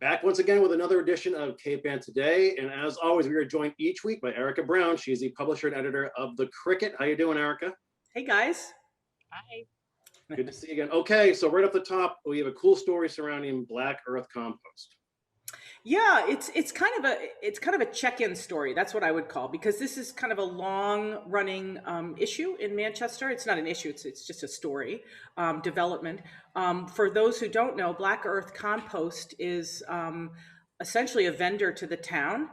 Back once again with another edition of Cape Band Today. And as always, we are joined each week by Erika Brown. She's the publisher and editor of The Cricket. How you doing, Erika? Hey, guys. Hi. Good to see you again. Okay, so right off the top, we have a cool story surrounding Black Earth Compost. Yeah, it's kind of a check-in story. That's what I would call, because this is kind of a long-running issue in Manchester. It's not an issue; it's just a story development. For those who don't know, Black Earth Compost is essentially a vendor to the town.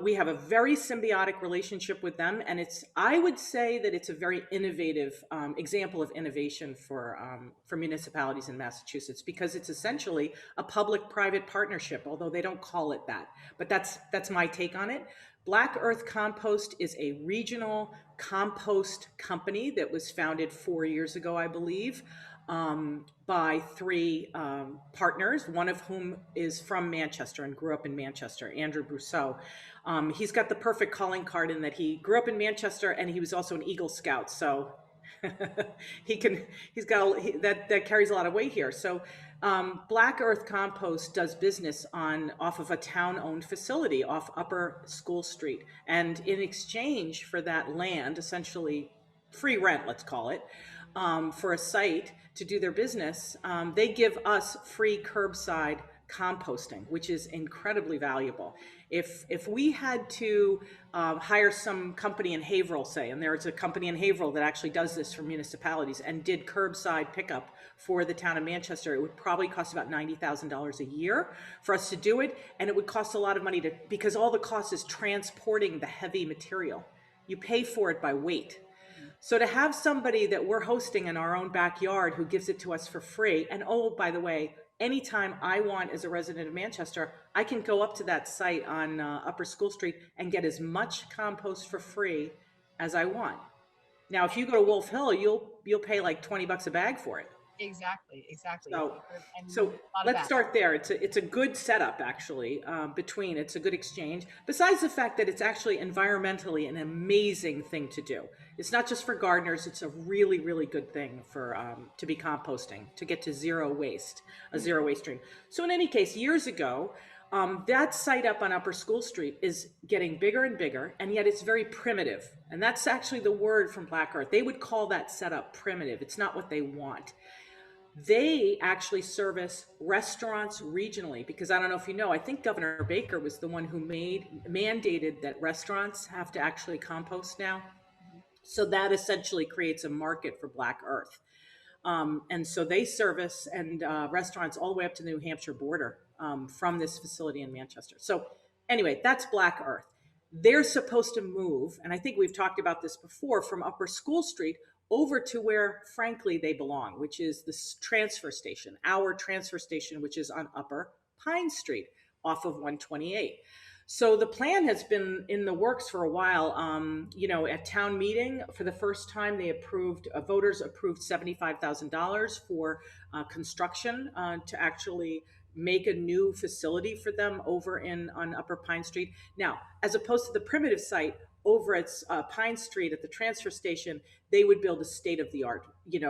We have a very symbiotic relationship with them, and I would say that it's a very innovative example of innovation for municipalities in Massachusetts, because it's essentially a public-private partnership, although they don't call it that. But that's my take on it. Black Earth Compost is a regional compost company that was founded 4 years ago, I believe, by three partners, one of whom is from Manchester and grew up in Manchester, Andrew Brousseau. He's got the perfect calling card in that he grew up in Manchester and he was also an Eagle Scout. So that carries a lot of weight here. So Black Earth Compost does business off of a town-owned facility off Upper School Street. And in exchange for that land, essentially free rent, let's call it, for a site to do their business, they give us free curbside composting, which is incredibly valuable. If we had to hire some company in Haverhill, say, and there's a company in Haverhill that actually does this for municipalities and did curbside pickup for the town of Manchester, it would probably cost about $90,000 a year for us to do it, and it would cost a lot of money because all the cost is transporting the heavy material. You pay for it by weight. So to have somebody that we're hosting in our own backyard who gives it to us for free, and oh, by the way, anytime I want as a resident of Manchester, I can go up to that site on Upper School Street and get as much compost for free as I want. Now, if you go to Wolf Hill, you'll pay like $20 a bag for it. Exactly. So let's start there. It's a good setup, actually. It's a good exchange. Besides the fact that it's actually environmentally an amazing thing to do. It's not just for gardeners. It's a really, really good thing to be composting, to get to a zero waste stream. So in any case, years ago, that site up on Upper School Street is getting bigger and bigger, and yet it's very primitive. And that's actually the word from Black Earth. They would call that setup primitive. It's not what they want. They actually service restaurants regionally, because I don't know if you know, I think Governor Baker was the one who mandated that restaurants have to actually compost now. So that essentially creates a market for Black Earth. And so they service restaurants all the way up to the New Hampshire border from this facility in Manchester. So anyway, that's Black Earth. They're supposed to move, and I think we've talked about this before, from Upper School Street over to where, frankly, they belong, which is this transfer station, our transfer station, which is on Upper Pine Street off of 128. So the plan has been in the works for a while. At town meeting, for the first time, voters approved $75,000 for construction to actually make a new facility for them over on Upper Pine Street. Now, as opposed to the primitive site over at Pine Street at the transfer station, they would build a state-of-the-art,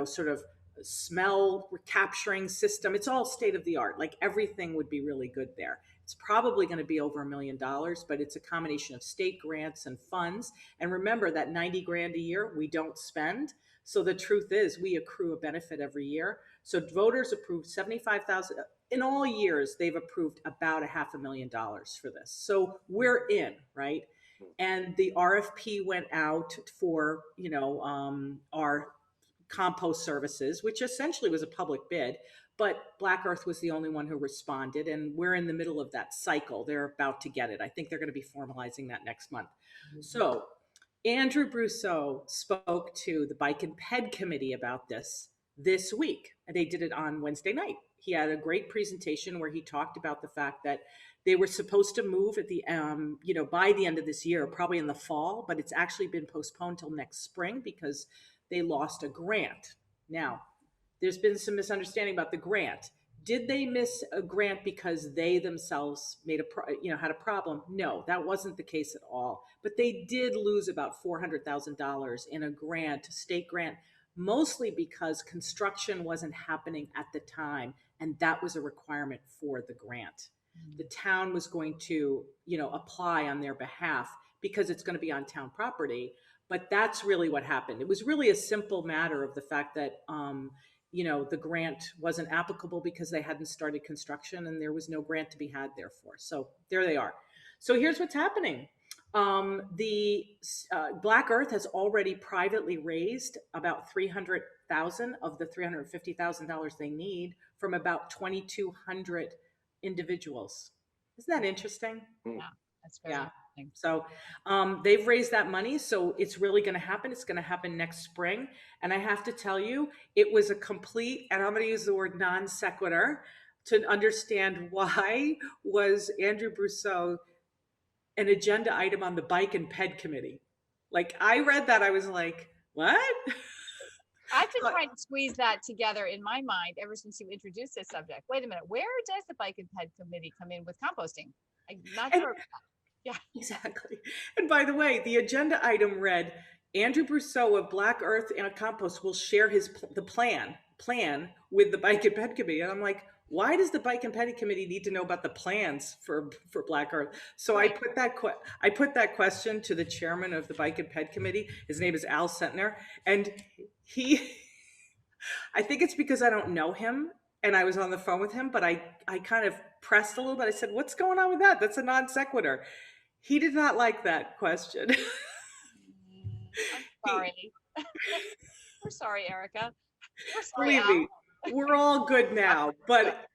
sort of smell capturing system. It's all state-of-the-art. Like, everything would be really good there. It's probably going to be over $1 million, but it's a combination of state grants and funds. And remember that 90 grand a year we don't spend. So the truth is we accrue a benefit every year. So voters approved 75,000. In all years, they've approved about $500,000 for this. So we're in, right? And the RFP went out for, our compost services, which essentially was a public bid, but Black Earth was the only one who responded, and we're in the middle of that cycle. They're about to get it. I think they're going to be formalizing that next month. Mm-hmm. So Andrew Brousseau spoke to the Bike and Ped Committee about this week, and they did it on Wednesday night. He had a great presentation where he talked about the fact that they were supposed to move at the, by the end of this year, probably in the fall, but it's actually been postponed till next spring because they lost a grant. Now, there's been some misunderstanding about the grant. Did they miss a grant because they themselves had a problem? No, that wasn't the case at all. But they did lose about $400,000 in a grant, state grant, mostly because construction wasn't happening at the time, and that was a requirement for the grant. The town was going to, apply on their behalf because it's going to be on town property. But that's really what happened. It was really a simple matter of the fact that, the grant wasn't applicable because they hadn't started construction and there was no grant to be had, therefore. So there they are. So here's what's happening. The Black Earth has already privately raised about 300,000 of the $350,000 they need from about 2,200 individuals. Isn't that interesting? Hmm. Yeah, that's very Yeah. interesting. So they've raised that money. So it's really going to happen. It's going to happen next spring. And I have to tell you, it was a complete, and I'm going to use the word non sequitur to understand why was Andrew Brousseau an agenda item on the bike and ped committee. Like I read that, I was like, what? I've been trying to squeeze that together in my mind ever since you introduced this subject. Wait a minute, where does the Bike and Ped Committee come in with composting? I'm not sure. Yeah, Exactly. And by the way, the agenda item read, Andrew Brousseau of Black Earth and Compost will share the plan with the Bike and Ped Committee. And I'm like, why does the Bike and Ped Committee need to know about the plans for Black Earth? So right. I put that question to the chairman of the Bike and Ped Committee. His name is Al Sentner, and he I think it's because I don't know him and I was on the phone with him, but I kind of pressed a little bit. I said, what's going on with that? That's a non sequitur. He did not like that question. I'm sorry. We're sorry, Erika. We're sorry, Believe Al. me, we're all good now, but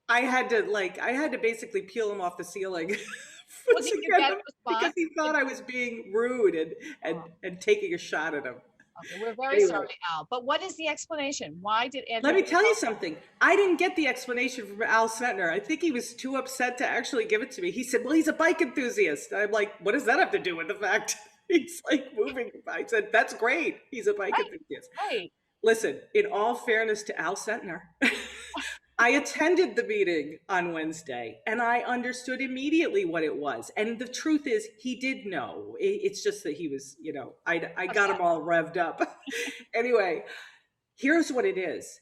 I had to basically peel him off the ceiling Well, did you get a because response? he thought I was being rude and taking a shot at him. Okay, we're very Anyway. sorry, Al. But what is the explanation? Why did Andrew? Let me tell you something. I didn't get the explanation from Al Sentner. I think he was too upset to actually give it to me. He said, well, he's a bike enthusiast. I'm like, what does that have to do with the fact he's like moving? I said, that's great. He's a bike enthusiast. Right. Listen, in all fairness to Al Sentner, I attended the meeting on Wednesday and I understood immediately what it was. And the truth is, he did know. It's just that he was, I got him all revved up. Anyway, here's what it is.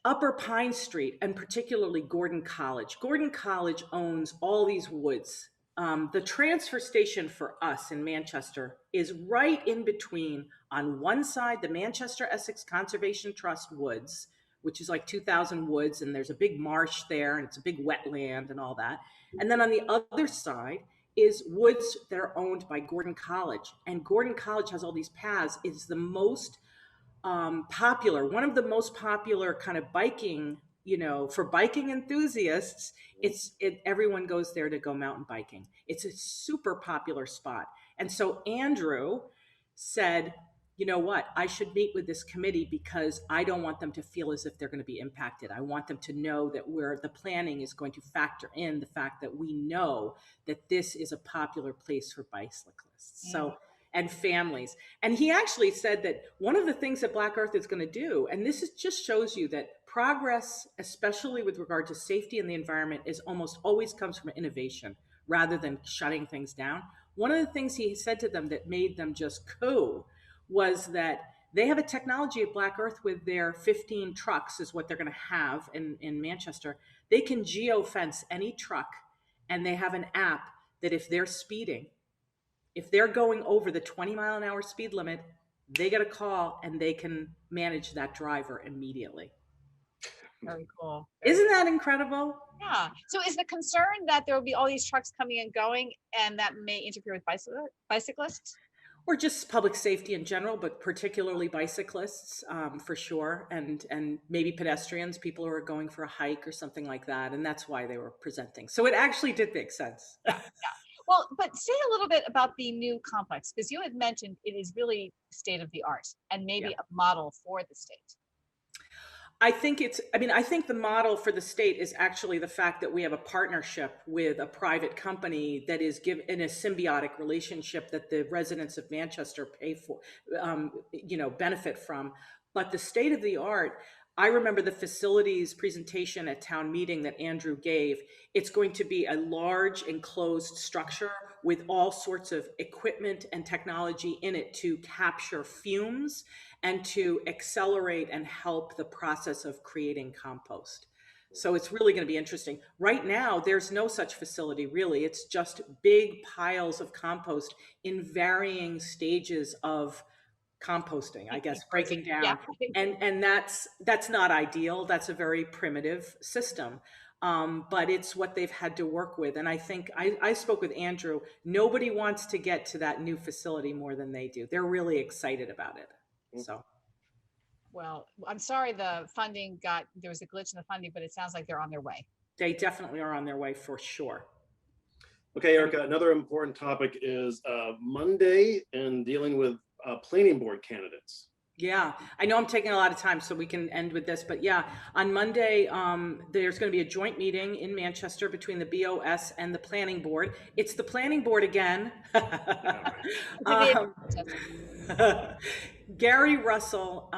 Upper Pine Street, and particularly Gordon College. Gordon College owns all these woods. The transfer station for us in Manchester is right in between, on one side, the Manchester Essex Conservation Trust woods, which is like 2,000 woods, and there's a big marsh there, and it's a big wetland and all that. And then on the other side is woods that are owned by Gordon College. And Gordon College has all these paths. It's the most popular, one of the most popular kind of biking, for biking enthusiasts. Everyone goes there to go mountain biking. It's a super popular spot. And so Andrew said, you know what, I should meet with this committee because I don't want them to feel as if they're going to be impacted. I want them to know that the planning is going to factor in the fact that we know that this is a popular place for bicyclists. So and families. And he actually said that one of the things that Black Earth is going to do, and just shows you that progress, especially with regard to safety and the environment, is almost always comes from innovation rather than shutting things down. One of the things he said to them that made them just coo was that they have a technology at Black Earth with their 15 trucks is what they're going to have in Manchester. They can geofence any truck, and they have an app that if they're speeding, if they're going over the 20-mile-an-hour speed limit, they get a call and they can manage that driver immediately. Very cool. Isn't that incredible? Yeah. So is the concern that there will be all these trucks coming and going and that may interfere with bicyclists? Or just public safety in general, but particularly bicyclists, for sure, and maybe pedestrians, people who are going for a hike or something like that. And that's why they were presenting. So it actually did make sense. Yeah. Well, but say a little bit about the new complex, because you had mentioned it is really state of the art and maybe a model for the state. I think the model for the state is actually the fact that we have a partnership with a private company that is in a symbiotic relationship that the residents of Manchester pay for, benefit from. But the state of the art, I remember the facilities presentation at town meeting that Andrew gave. It's going to be a large enclosed structure with all sorts of equipment and technology in it to capture fumes and to accelerate and help the process of creating compost. So it's really going to be interesting. Right now, there's no such facility really. It's just big piles of compost in varying stages of composting, I guess, breaking Yeah. down. And that's not ideal. That's a very primitive system. But it's what they've had to work with. And I think I spoke with Andrew. Nobody wants to get to that new facility more than they do. They're really excited about it. So. Well, I'm sorry there was a glitch in the funding, but it sounds like they're on their way. They definitely are on their way for sure. Okay, Erika, another important topic is Monday and dealing with planning board candidates. Yeah, I know I'm taking a lot of time, so we can end with this. But yeah, on Monday, there's going to be a joint meeting in Manchester between the BOS and the planning board. It's the planning board again. Gary Russell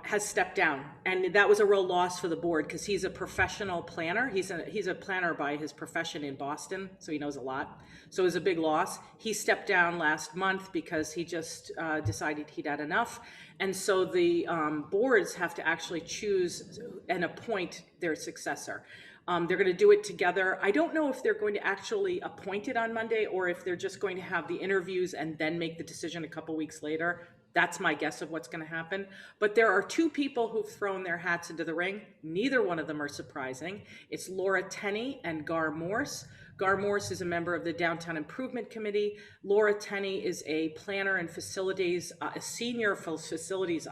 has stepped down, and that was a real loss for the board because he's a professional planner. He's a planner by his profession in Boston, so he knows a lot. So it was a big loss. He stepped down last month because he just decided he'd had enough. And so the boards have to actually choose and appoint their successor. They're going to do it together. I don't know if they're going to actually appoint it on Monday or if they're just going to have the interviews and then make the decision a couple weeks later. That's my guess of what's going to happen. But there are two people who've thrown their hats into the ring. Neither one of them are surprising. It's Laura Tenney and Gar Morse. Gar Morse is a member of the Downtown Improvement Committee. Laura Tenney is a planner and facilities, a senior facilities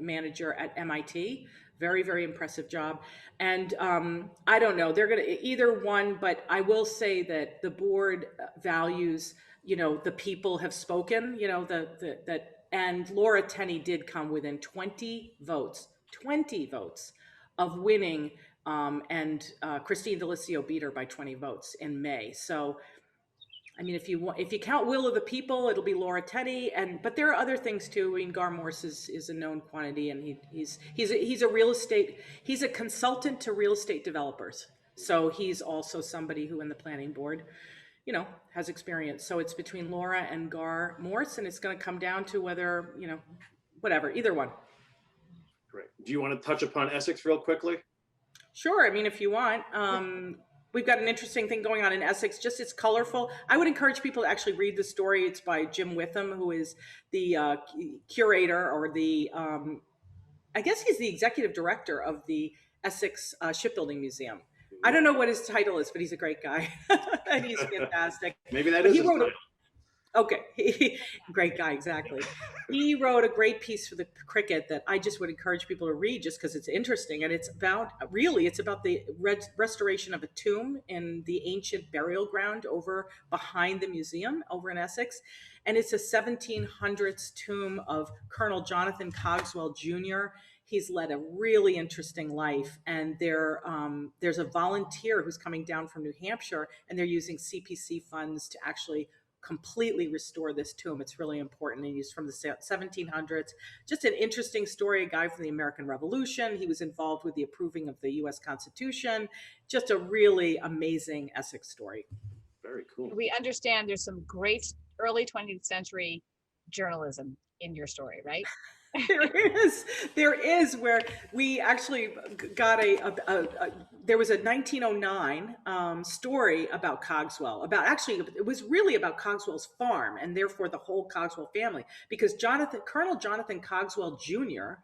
manager at MIT. Very, very impressive job. And I don't know, they're going to either one, but I will say that the board values, the people have spoken, and Laura Tenney did come within 20 votes of winning. And Christine D'Alicio beat her by 20 votes in May. So, I mean, if you count will of the people, it'll be Laura Tenney. But there are other things too. I mean, Gar Morse is a known quantity, and he's a real estate. He's a consultant to real estate developers. So he's also somebody who in the planning board, has experience. So it's between Laura and Gar Morse, and it's going to come down to whether, whatever, either one. Great. Do you want to touch upon Essex real quickly? Sure. I mean, if you want, we've got an interesting thing going on in Essex. Just it's colorful. I would encourage people to actually read the story. It's by Jim Witham, who is the curator or I guess he's the executive director of the Essex Shipbuilding Museum. I don't know what his title is, but he's a great guy and he's fantastic. Maybe that is his title. Okay, great guy, exactly. He wrote a great piece for the Cricket that I just would encourage people to read just because it's interesting. And it's about the restoration of a tomb in the ancient burial ground behind the museum over in Essex. And it's a 1700s tomb of Colonel Jonathan Cogswell Jr. He's led a really interesting life. And there's a volunteer who's coming down from New Hampshire, and they're using CPC funds to actually completely restore this tomb. It's really important. And he's from the 1700s. Just an interesting story, a guy from the American Revolution. He was involved with the approving of the US Constitution. Just a really amazing Essex story. Very cool. We understand there's some great early 20th century journalism in your story, right? There is where we actually got there was a 1909 story about Cogswell, it was really about Cogswell's farm and therefore the whole Cogswell family, because Colonel Jonathan Cogswell Jr.,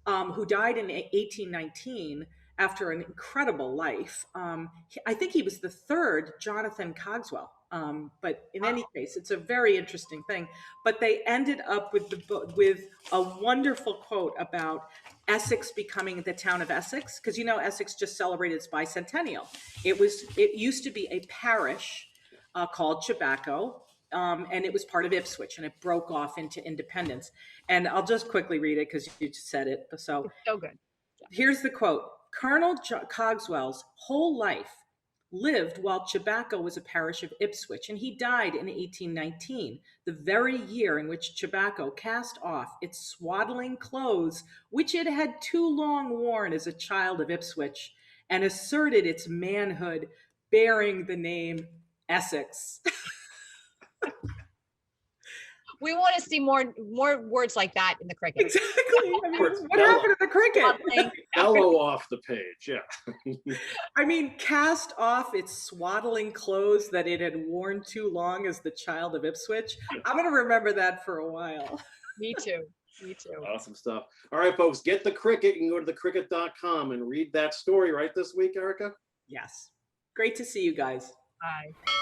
who died in 1819 after an incredible life. I think he was the third Jonathan Cogswell. But in any case, it's a very interesting thing. But they ended up with a wonderful quote about Essex becoming the town of Essex, because Essex just celebrated its bicentennial. It used to be a parish called Chabaco, and it was part of Ipswich, and it broke off into independence. And I'll just quickly read it because you just said it. So it's so good. Yeah. Here's the quote. Colonel Cogswell's whole life lived while Chabaco was a parish of Ipswich, and he died in 1819, the very year in which Chabaco cast off its swaddling clothes, which it had too long worn as a child of Ipswich, and asserted its manhood, bearing the name Essex. We want to see more words like that in the cricket. Exactly. I mean, what happened to the cricket? Bellow off the page. Yeah. I mean, cast off its swaddling clothes that it had worn too long as the child of Ipswich. I'm going to remember that for a while. Me too. Me too. Awesome stuff. All right, folks, get the cricket. You can go to thecricket.com and read that story right this week, Erika. Yes. Great to see you guys. Bye.